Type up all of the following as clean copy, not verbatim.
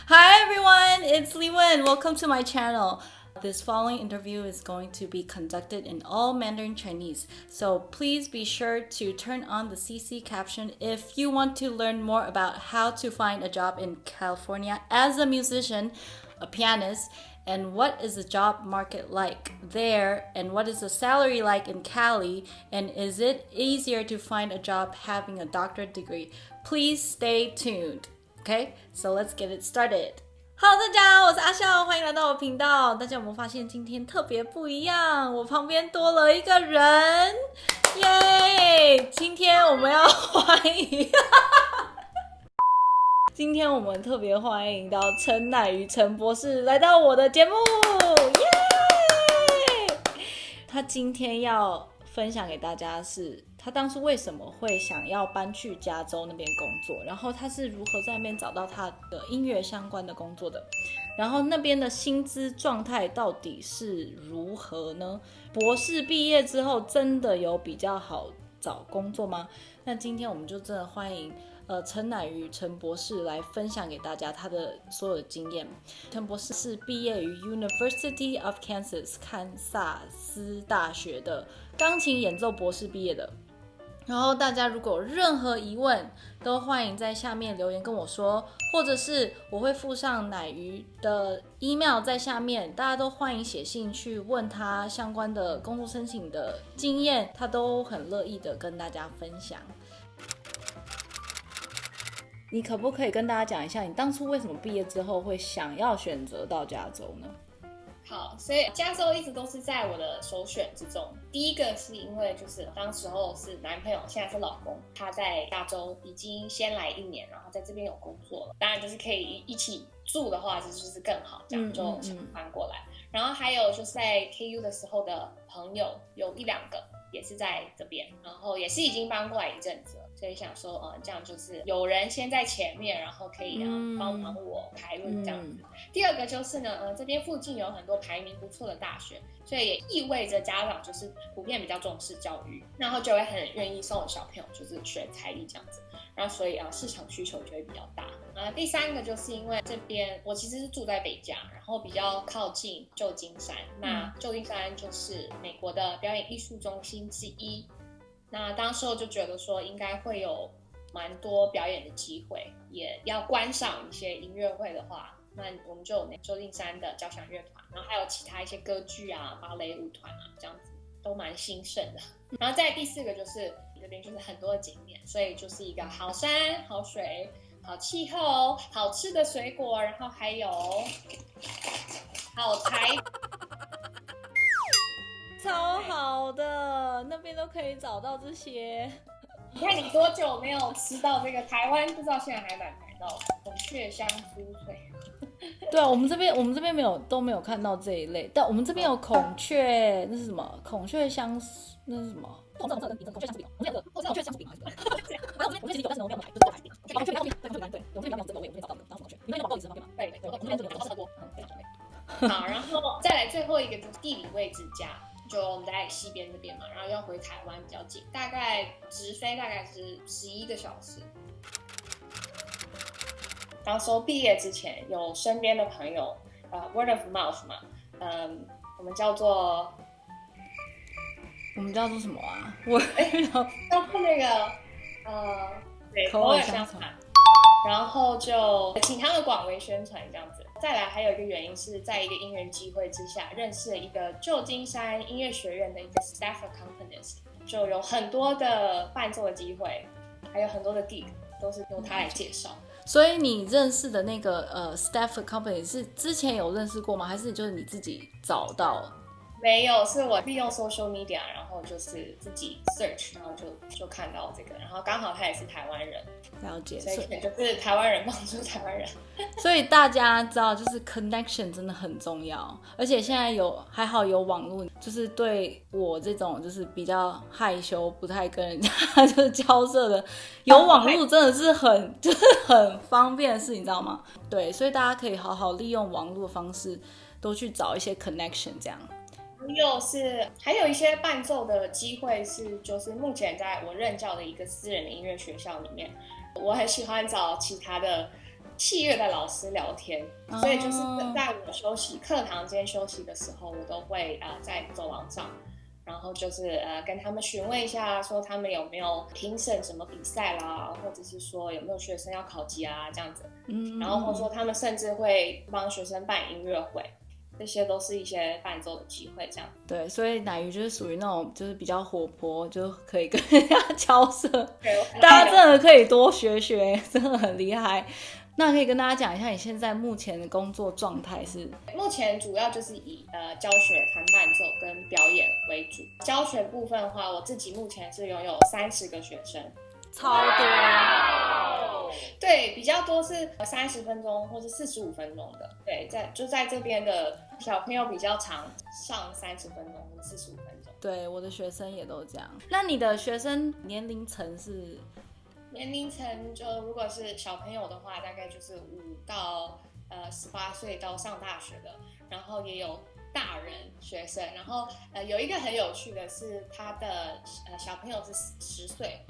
Hi everyone, it's Li Wen. Welcome to my channel. This following interview is going to be conducted in all Mandarin Chinese, so please be sure to turn on the CC caption if you want to learn more about how to find a job in California as a musician, a pianist, and what is the job market like there, and what is the salary like in Cali, and is it easier to find a job having a doctorate degree? Please stay tuned. Okay, so let's get it started. Hello， 大家好，我是阿笑，欢迎来到我频道。大家有没有发现今天特别不一样？我旁边多了一个人，耶！今天我们要欢迎，今天我们特别欢迎到陈乃瑜陈博士来到我的节目，耶！他今天要分享给大家是他当初为什么会想要搬去加州那边工作，然后他是如何在那边找到他的音乐相关的工作的，然后那边的薪资状态到底是如何呢？博士毕业之后真的有比较好找工作吗？那今天我们就真的欢迎陈乃瑜陈博士来分享给大家他的所有的经验。陈博士是毕业于 University of Kansas 堪萨斯大学的钢琴演奏博士毕业的。然后大家如果有任何疑问，都欢迎在下面留言跟我说，或者是我会附上乃瑜的 email 在下面，大家都欢迎写信去问他相关的工作申请的经验，他都很乐意的跟大家分享。你可不可以跟大家讲一下，你当初为什么毕业之后会想要选择到加州呢？好，所以加州一直都是在我的首选之中。第一个是因为就是当时候是男朋友，现在是老公，他在加州已经先来1年，然后在这边有工作了。当然就是可以一起住的话，就是更好，这样就想搬过来。然后还有就是在 KU 的时候的朋友有1-2个也是在这边，然后也是已经搬过来一阵子了，所以想说这样就是有人先在前面，然后可以帮忙我排路这样子。第二个就是呢这边附近有很多排名不错的大学，所以也意味着家长就是普遍比较重视教育，然后就会很愿意送小朋友就是学才艺这样子，然后所以市场需求就会比较大。第三个就是因为这边我其实是住在北加，然后比较靠近旧金山，那旧金山就是美国的表演艺术中心之一，那当时我就觉得说应该会有蛮多表演的机会，也要观赏一些音乐会的话，那我们就有旧金山的交响乐团，然后还有其他一些歌剧啊、芭蕾舞团啊，这样子都蛮兴盛的。然后再第4个就是这边就是很多的景点，所以就是一个好山、好水、好气候、好吃的水果，然后还有好台。超好的，那边都可以找到这些。你看你多久没有吃到这个台湾不知道现在还买不买到孔雀香酥脆？对啊，我们这边都没有看到这一类，但我们这边有孔雀，那是什么？孔雀香酥，那是什么？孔雀香酥饼，孔雀香酥饼还是什么？反正我们这边其实有，但是我没有买，就是大牌点。孔雀对，孔雀比较没有这个，我也找到的，当时孔雀，你那边有报纸吗？对，我们这边真的好吃得多。好，然后再来最后一个就是地理位置佳。就我们在西边这边嘛，然后要回台湾比较近，大概直飞大概是11个小时。当时毕业之前，有身边的朋友，word of mouth 嘛，我们叫做什么啊？叫做那个口耳相传。然后就请他们广为宣传这样子。再来还有一个原因是在一个因缘机会之下认识了一个旧金山音乐学院的一个 staff accompanist， 就有很多的伴奏的机会，还有很多的 gig 都是由他来介绍。所以你认识的那个staff accompanist 是之前有认识过吗？还是就是你自己找到？没有，是我利用 social media， 然后就是自己 search， 然后就看到这个，然后刚好他也是台湾人，了解，所以就是台湾人帮助台湾人。所以大家知道，就是 connection 真的很重要，而且现在还好有网络，就是对我这种就是比较害羞、不太跟人家就是交涉的，有网络真的是很方便的事，你知道吗？对，所以大家可以好好利用网络的方式，多去找一些 connection 这样。还有一些伴奏的机会就是目前在我任教的一个私人的音乐学校里面，我很喜欢找其他的器乐的老师聊天，所以就是在我课堂间休息的时候，我都会在走廊上，然后就是跟他们询问一下，说他们有没有评审什么比赛啦，或者是说有没有学生要考级啊这样子，然后或者说他们甚至会帮学生办音乐会。这些都是一些伴奏的机会，这样。对，所以乃瑜就是属于那种就是比较活泼，就可以跟人家交涉。大家真的可以多学学，真的很厉害。那可以跟大家讲一下你现在目前的工作状态是？目前主要就是以教学、弹伴奏跟表演为主。教学部分的话，我自己目前是拥有30个学生。超多，对，比较多是30分钟或是45分钟的，对，在这边的小朋友比较常上30分钟或45分钟。对，我的学生也都这样。那你的学生年龄层是？年龄层就如果是小朋友的话，大概就是5到18岁到上大学的，然后也有大人学生，然后有一个很有趣的是，他的小朋友是10岁。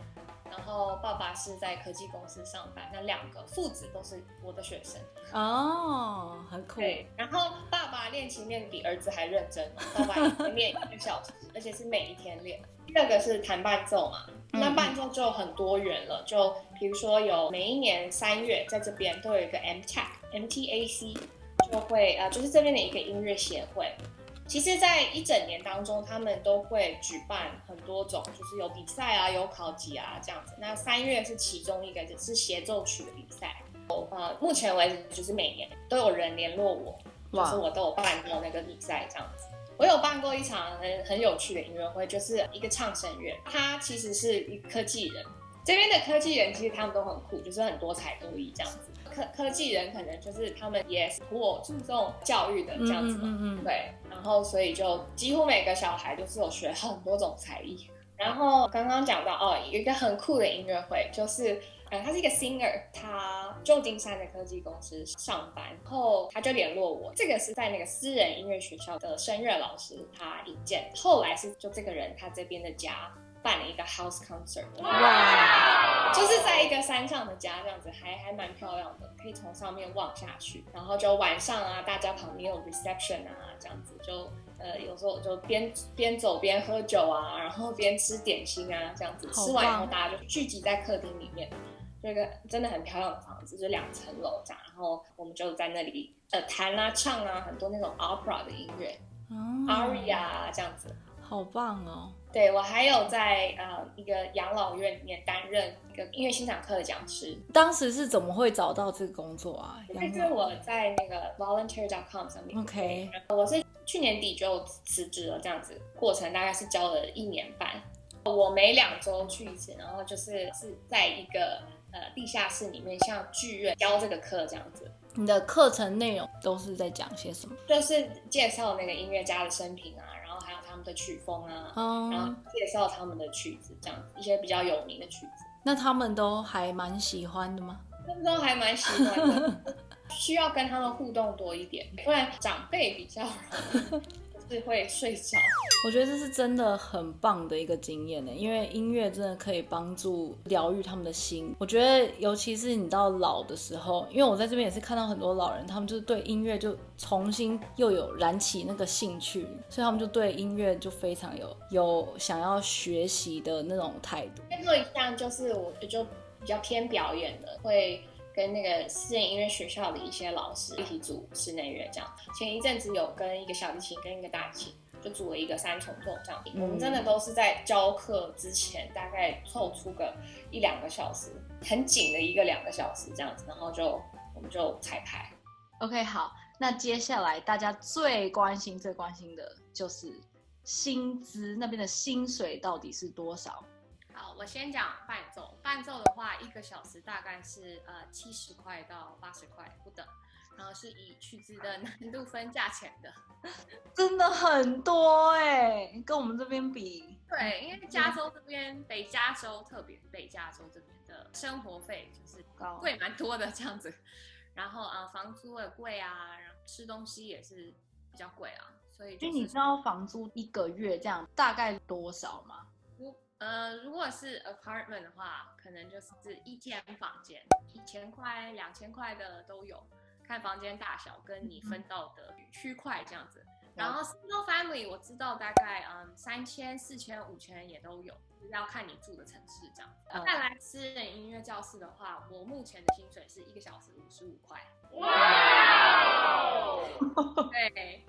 然后爸爸是在科技公司上班，那2个父子都是我的学生哦，很酷。对，然后爸爸练琴练比儿子还认真，爸爸一天练1个小时，而且是每一天练。第二个是弹伴奏嘛，那伴奏就很多元了，就比如说有每一年3月在这边都有一个 MTAC， 就会就是这边的一个音乐协会。其实，在一整年当中，他们都会举办很多种，就是有比赛啊，有考级啊这样子。那3月是其中一个，是协奏曲的比赛。目前为止就是每年都有人联络我，就是我都有办过那个比赛这样子。我有办过一场很有趣的音乐会，就是一个唱声乐，他其实是一个科技人。这边的科技人其实他们都很酷，就是很多才多艺这样子。科技人可能就是他们也是注重教育的这样子嘛，对，然后所以就几乎每个小孩都是有学很多种才艺。然后刚刚讲到有一个很酷的音乐会，就是他是一个 singer， 他旧金山的科技公司上班，然后他就联络我，这个是在那个私人音乐学校的声乐老师他引荐，后来是就这个人他这边的家办了一个 house concert， 哇，就是在一个山上的家这样子，还蛮漂亮的，可以从上面望下去，然后就晚上啊，大家旁边有 reception 啊，这样子就有时候就边走边喝酒啊，然后边吃点心啊，这样子吃完以后大家就聚集在客厅里面，就一个真的很漂亮的房子，就2层楼这样，然后我们就在那里弹啊唱啊，很多那种 opera 的音乐，aria 啊这样子。好棒哦！对，我还有在一个养老院里面担任一个音乐欣赏课的讲师。当时是怎么会找到这个工作啊？这是我在那个 volunteer.com 上面。OK， 我是去年底就辞职了，这样子过程大概是教了1年半。我每2周去一次，然后是在一个地下室里面，像剧院教这个课这样子。你的课程内容都是在讲些什么？就是介绍那个音乐家的生平啊，然后还有他们的曲风啊，然后介绍他们的曲子，这样子一些比较有名的曲子。那他们都还蛮喜欢的吗？他们都还蛮喜欢的，需要跟他们互动多一点，不然长辈比较容易是会睡着。我觉得这是真的很棒的一个经验呢，因为音乐真的可以帮助疗愈他们的心。我觉得尤其是你到老的时候，因为我在这边也是看到很多老人，他们就是对音乐就重新又有燃起那个兴趣，所以他们就对音乐就非常有想要学习的那种态度。最后一项就是我就比较偏表演的，会跟那个私人音乐学校的一些老师一起组室内乐这样。前一阵子有跟一个小提琴跟一个大提琴就组了一个3重奏这样。我们真的都是在教课之前大概凑出个1-2个小时，很紧的一个2个小时这样子，然后我们就彩排。OK， 好，那接下来大家最关心的就是薪资，那边的薪水到底是多少？好，我先讲伴奏。伴奏的话，1个小时大概是70块到80块不等，然后是以曲子的难度分价钱的。真的很多跟我们这边比。对，因为加州这边，北加州特别北加州这边的生活费就是贵蛮多的这样子，然后房租也贵啊，然后吃东西也是比较贵啊，所以所以你知道房租1个月这样大概多少吗？如果是 apartment 的话，可能就是一间房间，1000块、2000块的都有，看房间大小跟你分到的区块这样子。然后 single family 我知道大概3000、4000、5000也都有，要看你住的城市这样子。再来私人音乐教室的话，我目前的薪水是1个小时55块。哇！对。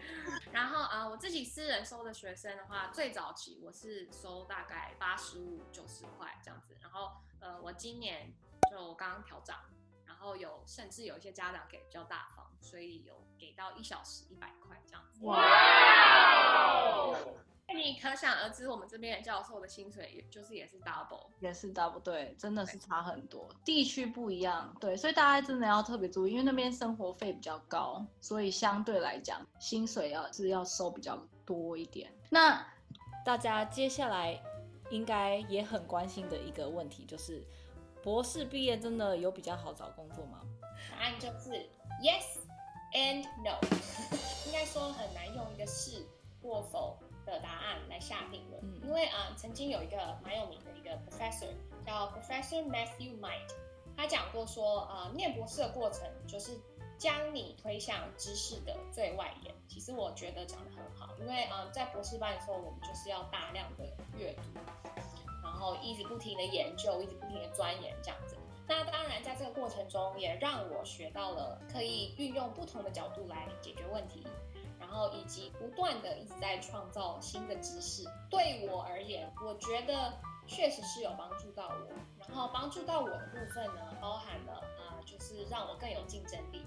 然后我自己私人收的学生的话，最早期我是收大概85、90块这样子。然后我今年就刚刚调涨，然后甚至有一些家长给比较大方，所以有给到1小时100块这样子。哇！你可想而知，我们这边的教授的薪水也是 double， 也是 double， 对，真的是差很多，地区不一样，对，所以大家真的要特别注意，因为那边生活费比较高，所以相对来讲薪水要收比较多一点。那大家接下来应该也很关心的一个问题就是，博士毕业真的有比较好找工作吗？答案就是 yes and no， 应该说很难用一个是或否的答案来下定论，因为曾经有一个蛮有名的一个 professor 叫 Professor Matthew Might， 他讲过说，念博士的过程就是将你推向知识的最外沿。其实我觉得讲得很好，因为在博士班的时候，我们就是要大量的阅读，然后一直不停的研究，一直不停的钻研这样子。那当然，在这个过程中也让我学到了可以运用不同的角度来解决问题。然后以及不断的一直在创造新的知识，对我而言，我觉得确实是有帮助到我。然后帮助到我的部分呢，包含了就是让我更有竞争力。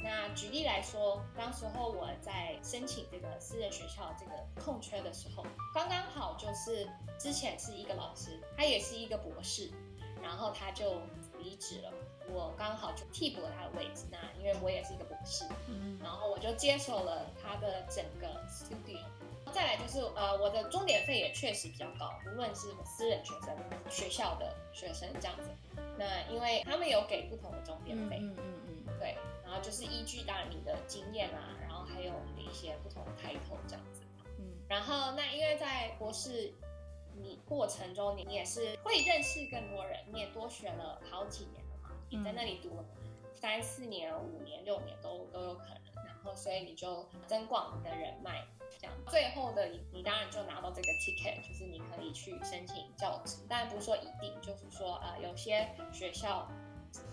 那举例来说，当时候我在申请这个私人学校这个空缺的时候，刚刚好就是之前是一个老师，他也是一个博士，然后他就离职了。我刚好就替补了他的位置，那因为我也是一个博士，然后我就接手了他的整个 studio。再来就是我的钟点费也确实比较高，无论是我私人学生、学校的学生这样子。那因为他们有给不同的钟点费，对，然后就是依据当然你的经验啊，然后还有你的一些不同的title这样子。然后那因为在博士你过程中，你也是会认识更多人，你也多学了好几年。你在那里读了3、4年、5年、6年都有可能，然后所以你就增广你的人脉，这样最后的你当然就拿到这个 ticket， 就是你可以去申请教职，当然不是说一定，就是说有些学校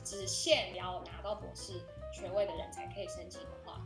只限要拿到博士学位的人才可以申请的话，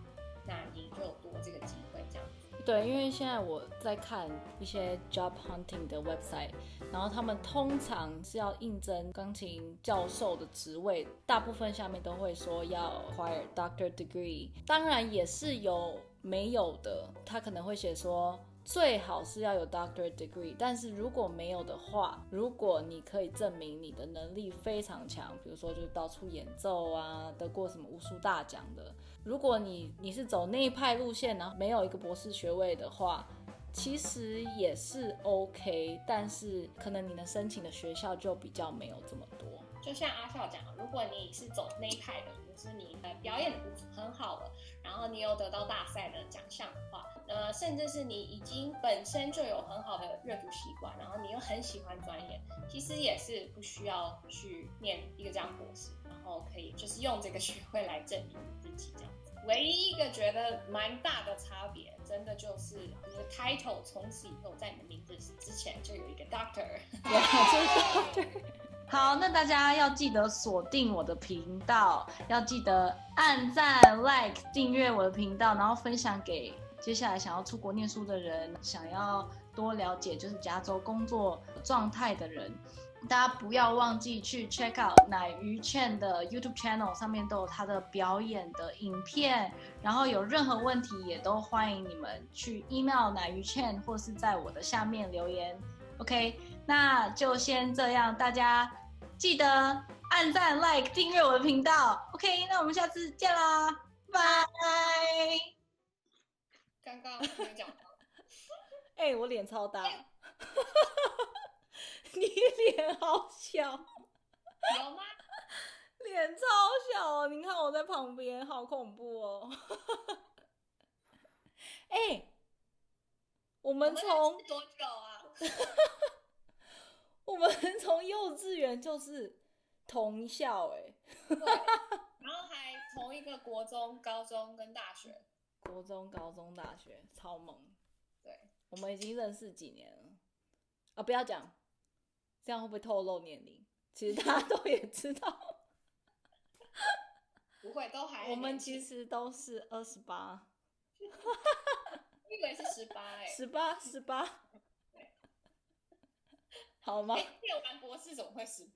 那你就有多这个机会这样子。对，因为现在我在看一些 job hunting 的 website， 然后他们通常是要应征钢琴教授的职位，大部分下面都会说要 acquire doctor degree， 当然也是有没有的，他可能会写说最好是要有 doctor degree， 但是如果没有的话，如果你可以证明你的能力非常强，比如说就是到处演奏啊，得过什么武术大奖的，如果你是走那一派路线，然后没有一个博士学位的话，其实也是 OK， 但是可能你能申请的学校就比较没有这么多。就像阿笑讲，如果你是走那一派的，就是你表演的很好了，然后你有得到大赛的奖项的话，甚至是你已经本身就有很好的阅读习惯，然后你又很喜欢钻研，其实也是不需要去念一个这样博士，然后可以就是用这个学位来证明你自己这样子。唯一一个觉得蛮大的差别，真的就是title 从此以后在你的名字之前就有一个 doctor。好，那大家要记得锁定我的频道，要记得按赞、like、订阅我的频道，然后分享给接下来想要出国念书的人，想要多了解就是加州工作状态的人。大家不要忘记去 check out 乃鱼倩的 YouTube channel， 上面都有他的表演的影片，然后有任何问题也都欢迎你们去 email 乃鱼倩，或是在我的下面留言。OK， 那就先这样，大家记得按赞、like、订阅我的频道。OK， 那我们下次见啦，拜拜。刚刚没有讲到，我脸超大，你脸好小，有吗？脸超小哦！你看我在旁边，好恐怖哦。我们从认识多久啊？我们从幼稚园就是同校对，然后还同一个国中、高中跟大学。国中、高中、大学，超猛。对，我们已经认识几年了啊！不要讲，这样会不会透露年龄？其实大家都也知道，不会，都还很我们年轻其实都是28、我以为是1818，好吗？念完博士怎么会18？